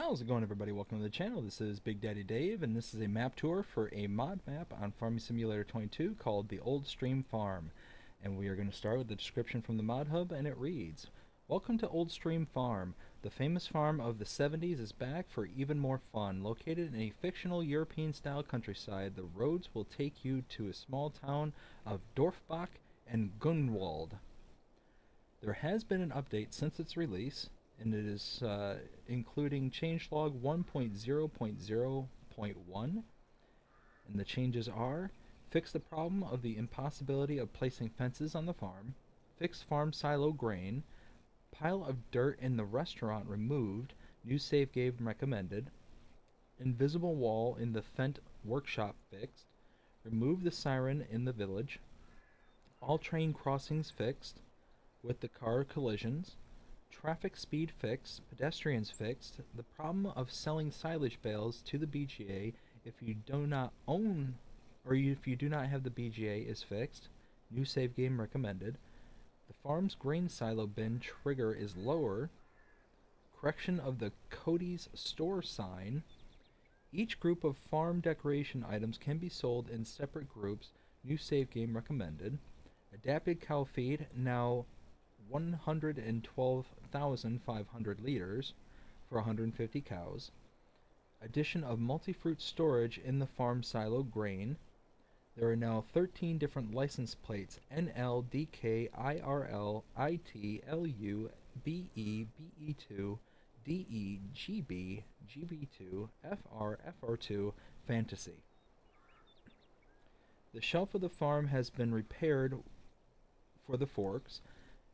How's it going, everybody? Welcome to the channel. This is Big Daddy Dave, and this is a map tour for a mod map on Farming Simulator 22 called the Old Stream Farm. And we are going to start with the description from the mod hub, and it reads, "Welcome to Old Stream Farm. The famous farm of the 70s is back for even more fun. Located in a fictional European-style countryside, the roads will take you to a small town of Dorfbach and Gunwald. There has been an update since its release, and it is including changelog 1.0.0.1, and the changes are: fix the problem of the impossibility of placing fences on the farm, fix farm silo grain, pile of dirt in the restaurant removed, new save game recommended, invisible wall in the Fent workshop fixed, remove the siren in the village, all train crossings fixed with the car collisions, traffic speed fixed, pedestrians fixed, the problem of selling silage bales to the BGA if you do not own or if you do not have the BGA is fixed, new save game recommended, the farm's grain silo bin trigger is lower, correction of the Cody's store sign, each group of farm decoration items can be sold in separate groups, new save game recommended, adapted cow feed now 112,500 liters for 150 cows. Addition of multi-fruit storage in the farm silo grain. There are now 13 different license plates: NL, DK, IRL, IT, LU, BE, BE2, DE, GB, GB2, FR, FR2, Fantasy. The shelf of the farm has been repaired for the forks.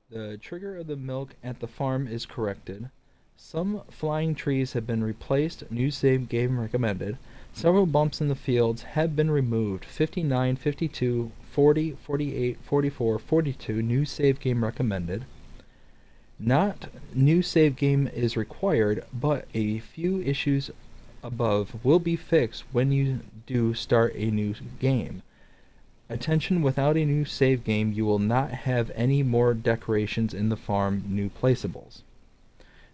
The trigger of the milk at the farm is corrected. Some flying trees have been replaced, new save game recommended. Several bumps in the fields have been removed. 59, 52, 40, 48, 44, 42, new save game recommended. Not new save game is required, but a few issues above will be fixed when you do start a new game. Attention, without a new save game, you will not have any more decorations in the farm, new placeables."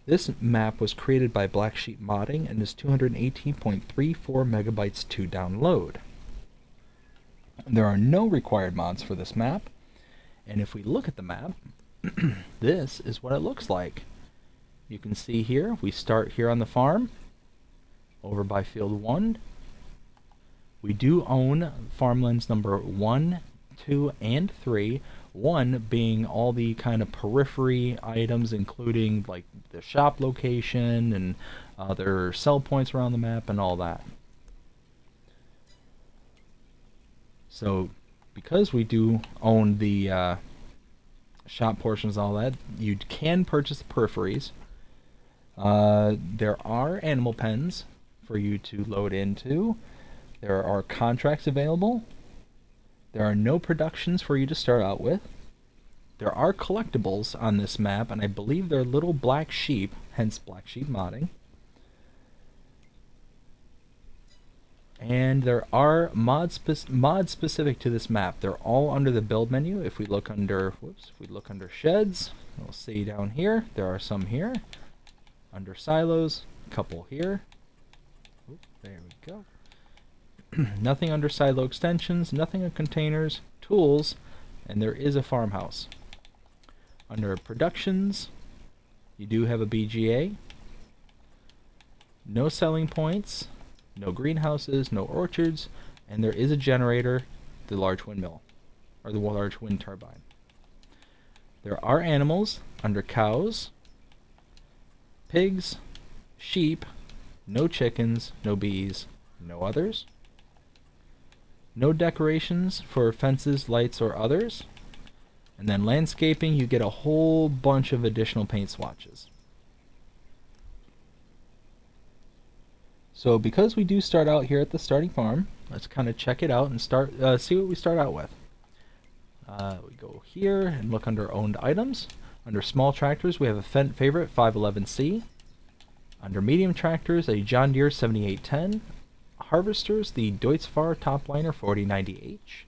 This map was created by Black Sheep Modding and is 218.34 megabytes to download. There are no required mods for this map, and if we look at the map, this is what it looks like. You can see here, we start here on the farm, over by field 1. We do own farmlands number 1, 2, and 3. 1 being all the kind of periphery items, including like the shop location and their sell points around the map and all that. So because we do own the shop portions and all that, you can purchase the peripheries. There are animal pens for you to load into. There are contracts available. There are no productions for you to start out with. There are collectibles on this map, and I believe they're little black sheep, hence Black Sheep Modding. And there are mods specific to this map. They're all under the build menu. If we look under, sheds, we'll see down here, there are some here. Under silos, a couple here. Oop, there we go. Nothing under silo extensions, nothing on containers, tools, and there is a farmhouse. Under productions, you do have a BGA. No selling points, no greenhouses, no orchards, and there is a generator, the large windmill, or the large wind turbine. There are animals under cows, pigs, sheep, no chickens, no bees, no others. No decorations for fences, lights, or others. And then landscaping, you get a whole bunch of additional paint swatches. So because we do start out here at the starting farm, let's kind of check it out and start see what we start out with. We go here and look under owned items. Under small tractors, we have a Fendt favorite 511C. Under medium tractors, a John Deere 7810. Harvesters, the Deutzfahr Topliner 4090H.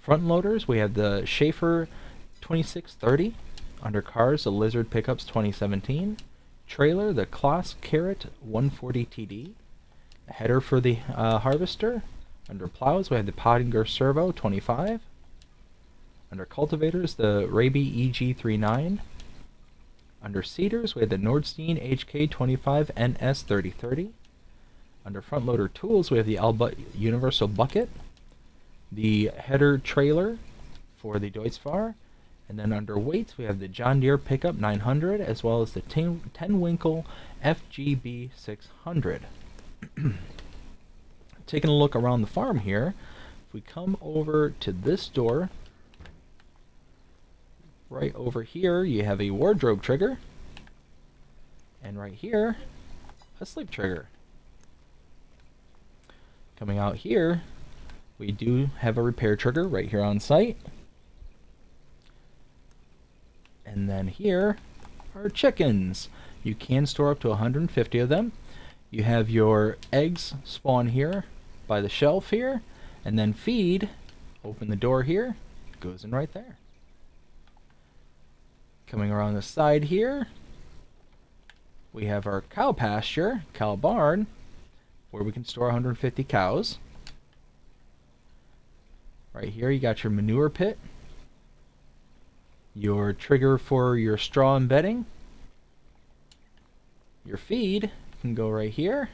Front loaders, we have the Schaefer 2630. Under cars, the Lizard Pickups 2017. trailer, the Kloss Carrot 140 TD. A header for the harvester. Under plows, we have the Pottinger Servo 25. Under cultivators, the Raby EG39. Under seeders, we have the Nordstein HK25 NS 3030. Under front loader tools, we have the Alba Universal Bucket, the header trailer for the Deutz-Fahr, and then under weights, we have the John Deere Pickup 900, as well as the Ten Winkle FGB 600. Taking a look around the farm here, if we come over to this door, right over here you have a wardrobe trigger, and right here a sleep trigger. Coming out here, we do have a repair trigger right here on site, and then here are chickens. You can store up to 150 of them. You have your eggs spawn here by the shelf here, and then feed, open the door here, goes in right there. Coming around the side here, we have our cow pasture, cow barn, where we can store 150 cows. Right here you got your manure pit, your trigger for your straw and bedding, your feed can go right here.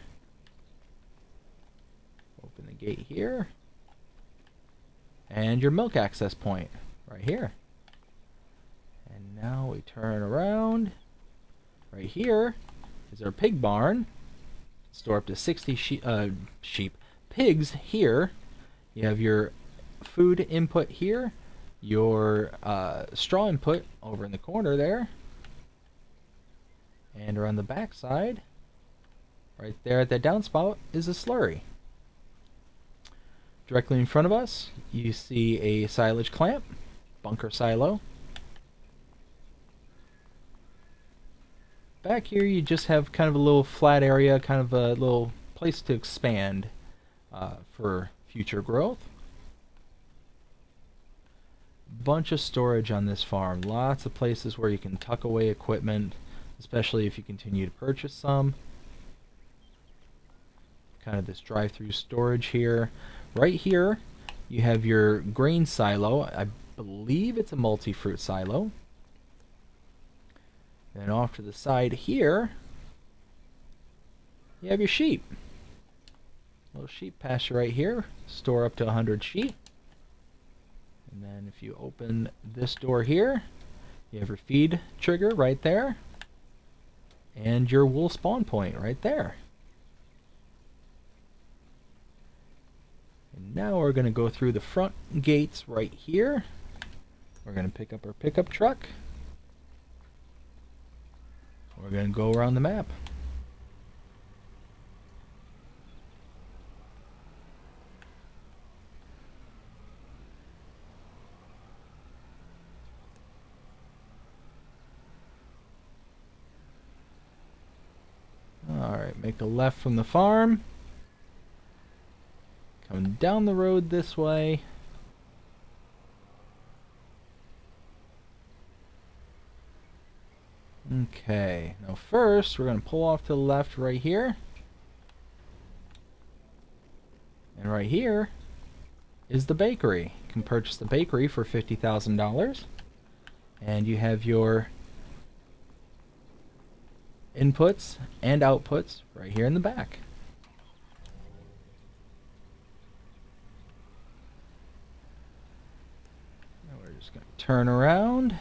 Open the gate here, and your milk access point right here. And now we turn around. Right here is our pig barn. Store up to 60 pigs here. You have your food input here, your straw input over in the corner there, and around the back side, right there at that downspout, is a slurry. Directly in front of us, you see a silage clamp, bunker silo. Back here you just have kind of a little flat area, kind of a little place to expand for future growth. Bunch of storage on this farm. Lots of places where you can tuck away equipment, especially if you continue to purchase some. Kind of this drive-through storage here. Right here you have your grain silo. I believe it's a multi-fruit silo. And off to the side here, you have your sheep. Little sheep pasture right here. Store up to 100 sheep. And then if you open this door here, you have your feed trigger right there. And your wool spawn point right there. And now we're going to go through the front gates right here. We're going to pick up our pickup truck. We're going to go around the map. Alright, make a left from the farm. Coming down the road this way. Okay, now first we're going to pull off to the left right here. And right here is the bakery. You can purchase the bakery for $50,000. And you have your inputs and outputs right here in the back. Now we're just going to turn around.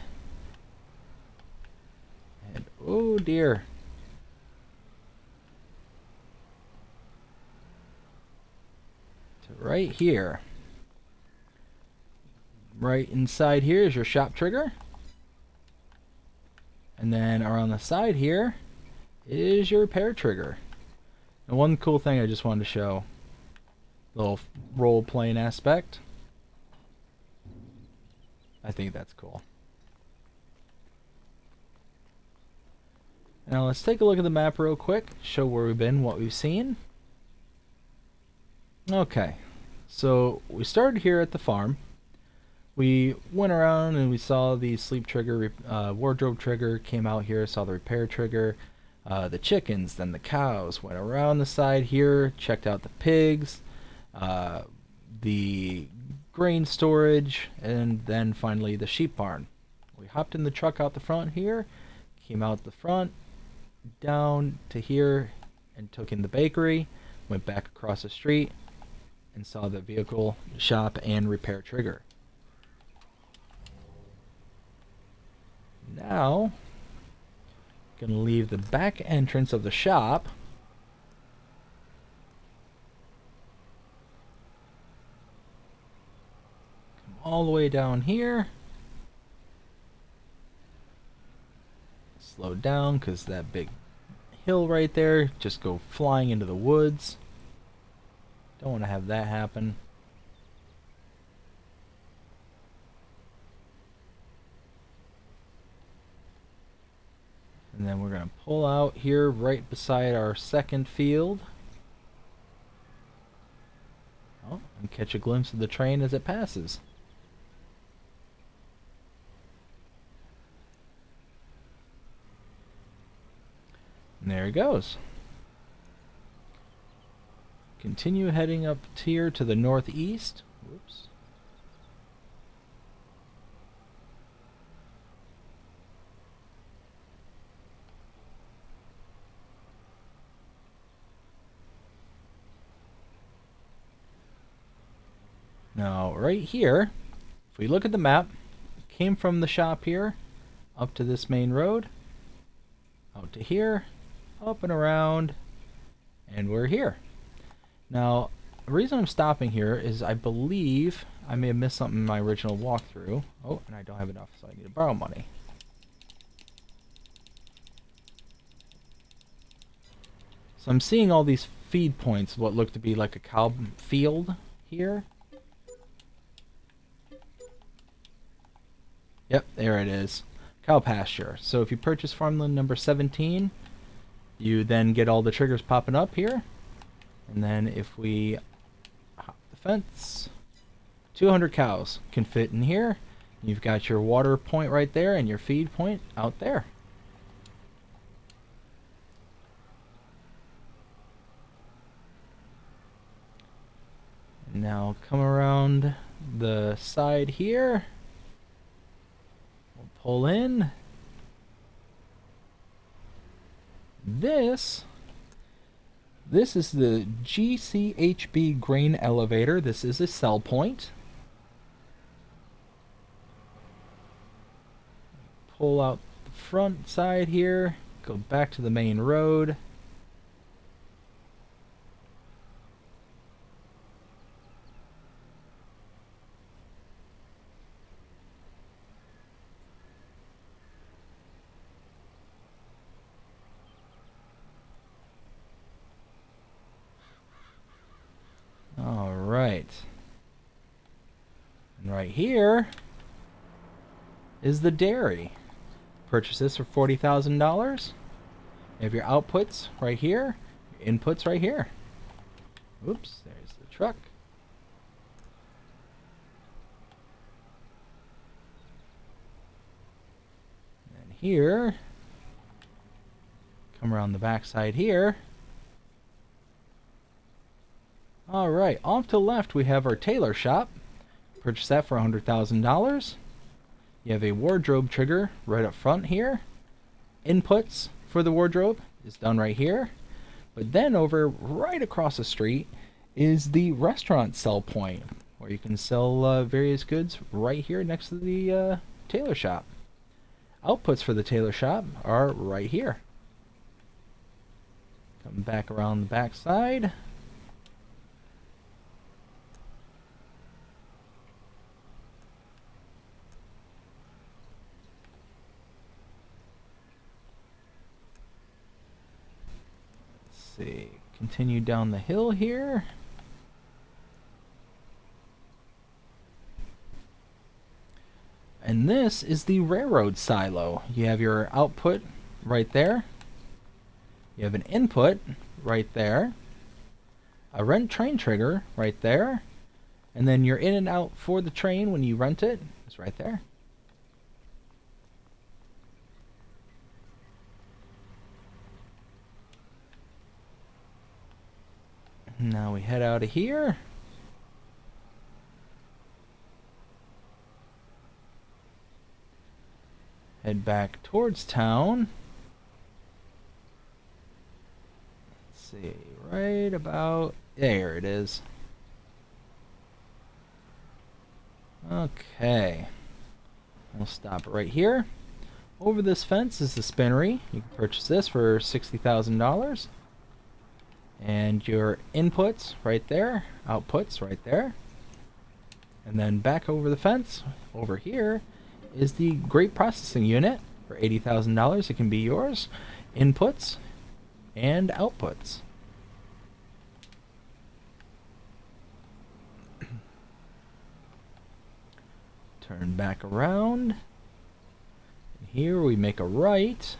And oh dear. To right here. Right inside here is your shop trigger. And then around the side here is your repair trigger. And one cool thing I just wanted to show, little role-playing aspect. I think that's cool. Now let's take a look at the map real quick, show where we've been, what we've seen. Okay, so we started here at the farm. We went around and we saw the sleep trigger, wardrobe trigger, came out here, saw the repair trigger. the chickens, then the cows. Went around the side here, checked out the pigs, the grain storage, and then finally the sheep barn. We hopped in the truck out the front here, came out the front, down to here, and took in the bakery, went back across the street, and saw the vehicle shop and repair trigger. Now, gonna leave the back entrance of the shop. Come all the way down here. Slow down because that big hill right there, just go flying into the woods. Don't want to have that happen. And then we're going to pull out here right beside our second field. Oh, and catch a glimpse of the train as it passes. And there it goes. Continue heading up here to the northeast. Whoops. Now, right here, if we look at the map, came from the shop here, up to this main road, out to here, up and around, and we're here. Now, the reason I'm stopping here is I believe I may have missed something in my original walkthrough. Oh, and I don't have enough, so I need to borrow money. So I'm seeing all these feed points, what look to be like a cow field here. Yep, there it is. Cow pasture. So if you purchase farmland number 17, you then get all the triggers popping up here. And then if we hop the fence, 200 cows can fit in here. You've got your water point right there and your feed point out there. Now come around the side here. We'll pull in. This is the GCHB grain elevator. This is a sell point. Pull out the front side here, go back to the main road. Alright. And right here is the dairy. Purchase this for $40,000. You have your outputs right here, your inputs right here. Oops, there's the truck. And here, come around the back side here. Alright, off to the left we have our tailor shop. Purchase that for $100,000. You have a wardrobe trigger right up front here. Inputs for the wardrobe is done right here. But then over right across the street is the restaurant sell point, where you can sell various goods right here next to the tailor shop. Outputs for the tailor shop are right here. Come back around the back side. See, continue down the hill here. And this is the railroad silo. You have your output right there. You have an input right there. A rent train trigger right there. And then your in and out for the train when you rent it is right there. Now we head out of here. Head back towards town. Let's see, right about there it is. Okay. We'll stop right here. Over this fence is the spinnery. You can purchase this for $60,000. And your inputs right there, outputs right there. And then back over the fence, over here, is the grape processing unit for $80,000. It can be yours. Inputs and outputs. Turn back around. And here we make a right.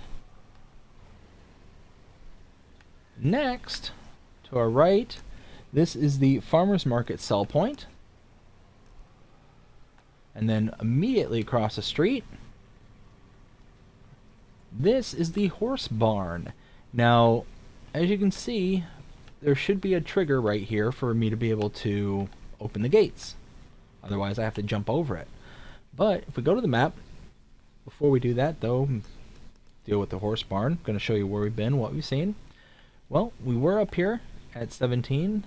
Next, to our right, this is the farmer's market sell point. And then immediately across the street, this is the horse barn. Now, as you can see, there should be a trigger right here for me to be able to open the gates. Otherwise, I have to jump over it. But if we go to the map, before we do that though, deal with the horse barn, I'm going to show you where we've been, what we've seen. Well, we were up here at 17,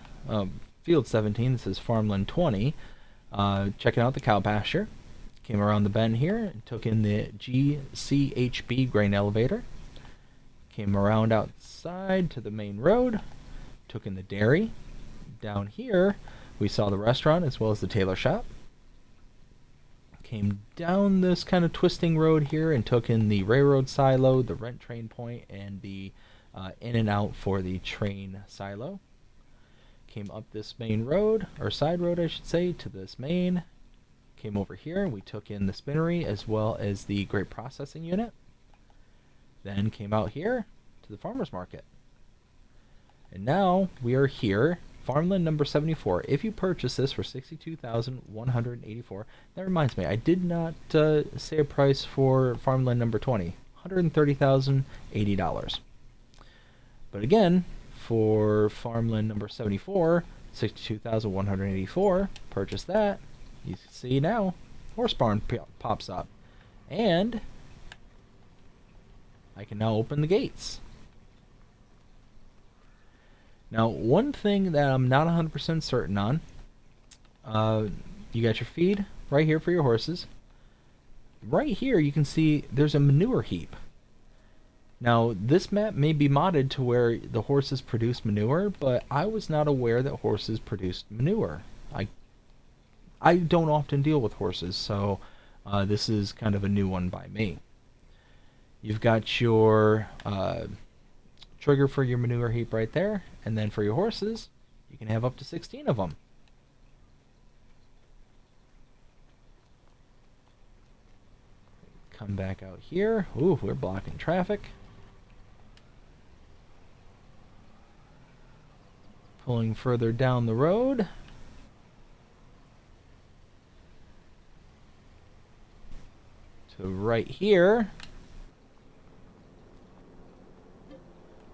field 17, this is farmland 20, checking out the cow pasture. Came around the bend here and took in the GCHB grain elevator. Came around outside to the main road, took in the dairy. Down here, we saw the restaurant as well as the tailor shop. Came down this kind of twisting road here and took in the railroad silo, the rent train point, and the in and out for the train silo. Came up this main road, or side road I should say, to this main. Came over here and we took in the spinnery as well as the grape processing unit. Then came out here to the farmer's market. And now we are here, farmland number 74. If you purchase this for $62,184, that reminds me, I did not say a price for farmland number 20, $130,080. But again, for farmland number 74, $62,184, purchase that. You see now, horse barn pops up. And I can now open the gates. Now, one thing that I'm not 100% certain on, you got your feed right here for your horses. Right here you can see there's a manure heap. Now, this map may be modded to where the horses produce manure, but I was not aware that horses produced manure. I don't often deal with horses, so this is kind of a new one by me. You've got your trigger for your manure heap right there, and then for your horses, you can have up to 16 of them. Come back out here. Ooh, we're blocking traffic. Pulling further down the road. So right here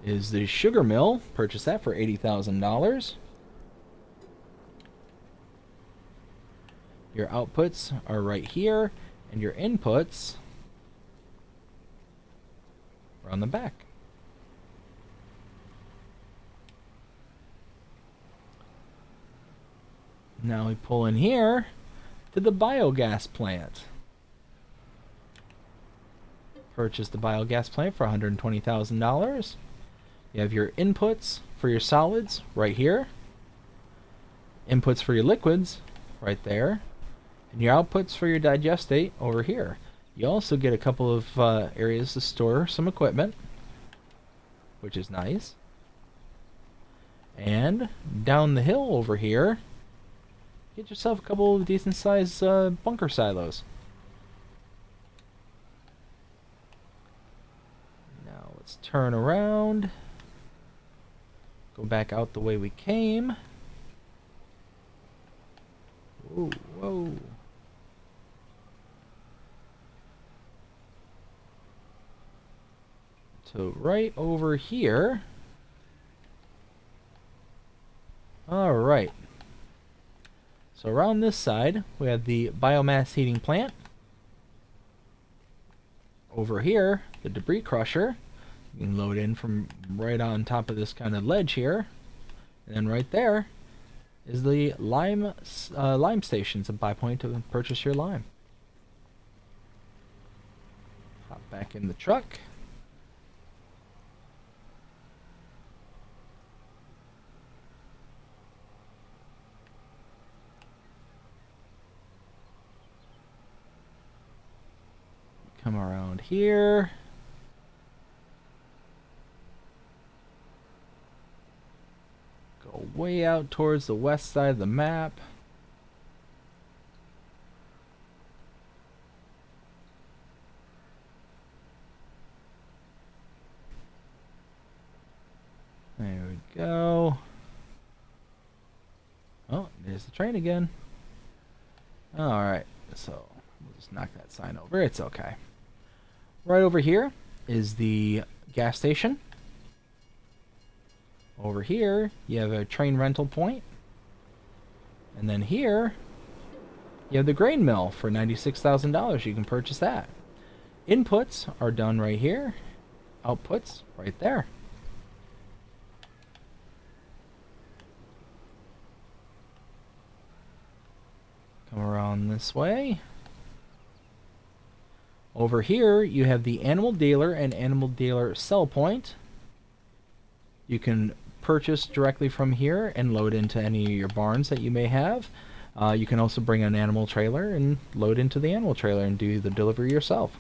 is the sugar mill. Purchased that for $80,000. Your outputs are right here, and your inputs are on the back. Now we pull in here to the biogas plant. Purchase the biogas plant for $120,000. You have your inputs for your solids right here. Inputs for your liquids right there. And your outputs for your digestate over here. You also get a couple of areas to store some equipment, which is nice. And down the hill over here, get yourself a couple of decent sized bunker silos. Now let's turn around. Go back out the way we came. Whoa, whoa. So right over here Alright. So around this side, we have the biomass heating plant. Over here, the debris crusher. You can load in from right on top of this kind of ledge here. And then right there is the lime station, some buy point to purchase your lime. Hop back in the truck. Come around here. Go way out towards the west side of the map. There we go. Oh, there's the train again. Alright, so we'll just knock that sign over. It's okay. Right over here is the gas station. Over here, you have a train rental point. And then here, you have the grain mill for $96,000. You can purchase that. Inputs are done right here. Outputs right there. Come around this way. Over here, you have the animal dealer and animal dealer sell point. You can purchase directly from here and load into any of your barns that you may have. You can also bring an animal trailer and load into the animal trailer and do the delivery yourself.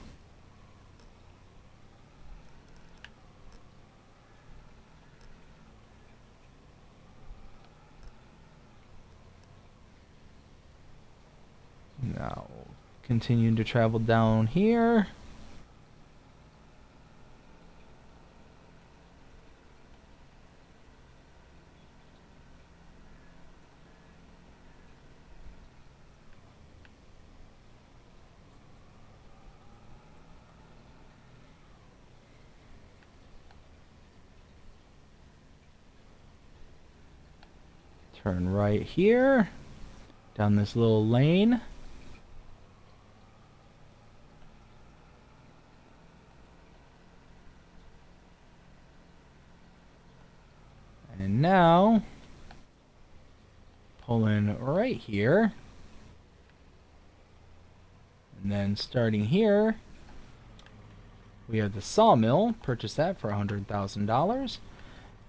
Now, continuing to travel down here. Turn right here, down this little lane. And now, pull in right here. And then starting here, we have the sawmill. Purchase that for $100,000.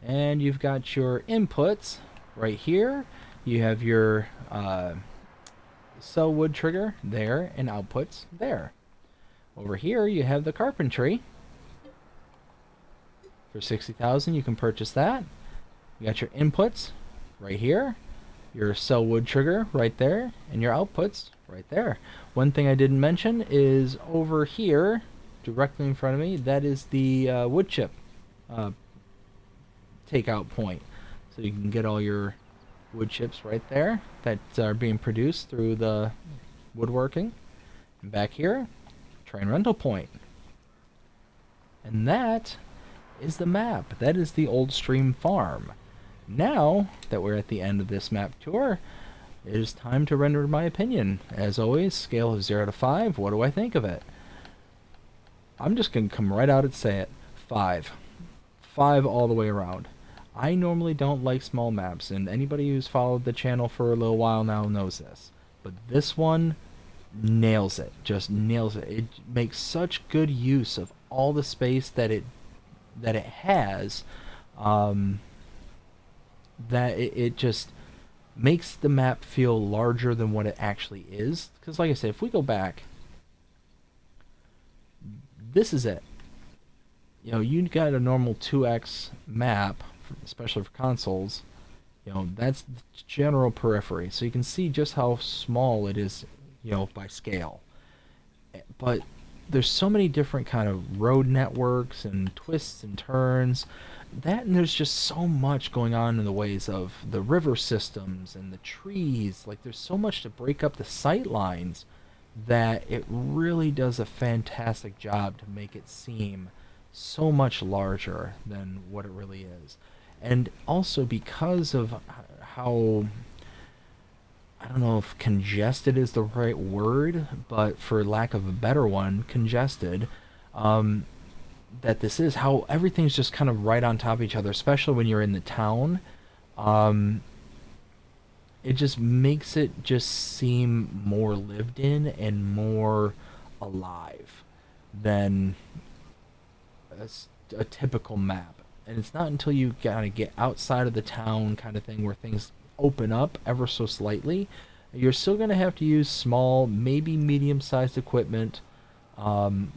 And you've got your inputs right here. You have your sell wood trigger there and outputs there. Over here, you have the carpentry. For $60,000, you can purchase that. You got your inputs right here, your sell wood trigger right there, and your outputs right there. One thing I didn't mention is over here, directly in front of me, that is the wood chip takeout point. So you can get all your wood chips right there that are being produced through the woodworking. And back here, train rental point. And that is the map. That is the Old Stream Farm. Now that we're at the end of this map tour, it is time to render my opinion. As always, scale of 0 to 5, what do I think of it? I'm just going to come right out and say it. 5. 5 all the way around. I normally don't like small maps, and anybody who's followed the channel for a little while now knows this. But this one nails it. Just nails it. It makes such good use of all the space that it has, that it just makes the map feel larger than what it actually is. Because like I said, if we go back, this is it. You know, you got a normal 2x map, especially for consoles. You know, that's the general periphery. So you can see just how small it is, you know, by scale. But there's so many different kind of road networks and twists and turns. That, and there's just so much going on in the ways of the river systems and the trees. Like, there's so much to break up the sight lines that it really does a fantastic job to make it seem so much larger than what it really is. And also because of how, I don't know if congested is the right word, but for lack of a better one, congested. Um, that this is how everything's just kind of right on top of each other, especially when you're in the town. Um, it just makes it just seem more lived in and more alive than a typical map. And it's not until you kind of get outside of the town kind of thing where things open up ever so slightly. You're still going to have to use small, maybe medium-sized equipment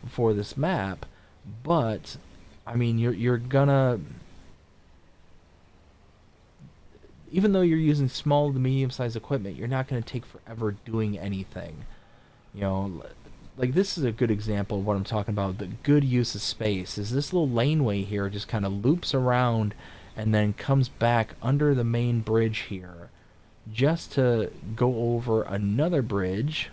for this map, but I mean, you're gonna, even though you're using small to medium-sized equipment, you're not gonna take forever doing anything. You know, like this is a good example of what I'm talking about. The good use of space is this little laneway here just kind of loops around and then comes back under the main bridge here, just to go over another bridge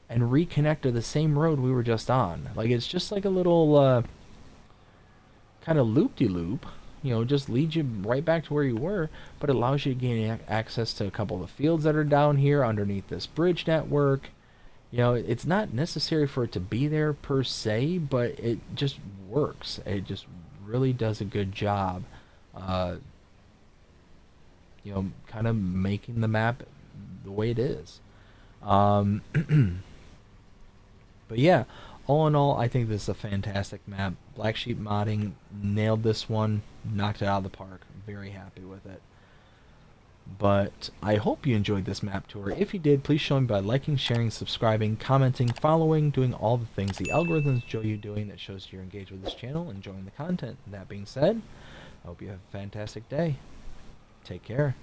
and reconnect to the same road we were just on. Like it's just like a little kind of loop-de-loop, just leads you right back to where you were, but it allows you to gain access to a couple of the fields that are down here underneath this bridge network. It's not necessary for it to be there per se, but it just works. It just really does a good job, uh, kind of making the map the way it is. Um, But yeah, all in all, I think this is a fantastic map. Black Sheep Modding nailed this one, knocked it out of the park. Very happy with it. But I hope you enjoyed this map tour. If you did, please show me by liking, sharing, subscribing, commenting, following, doing all the things the algorithms show you doing that shows you're engaged with this channel, enjoying the content. That being said, I hope you have a fantastic day. Take care.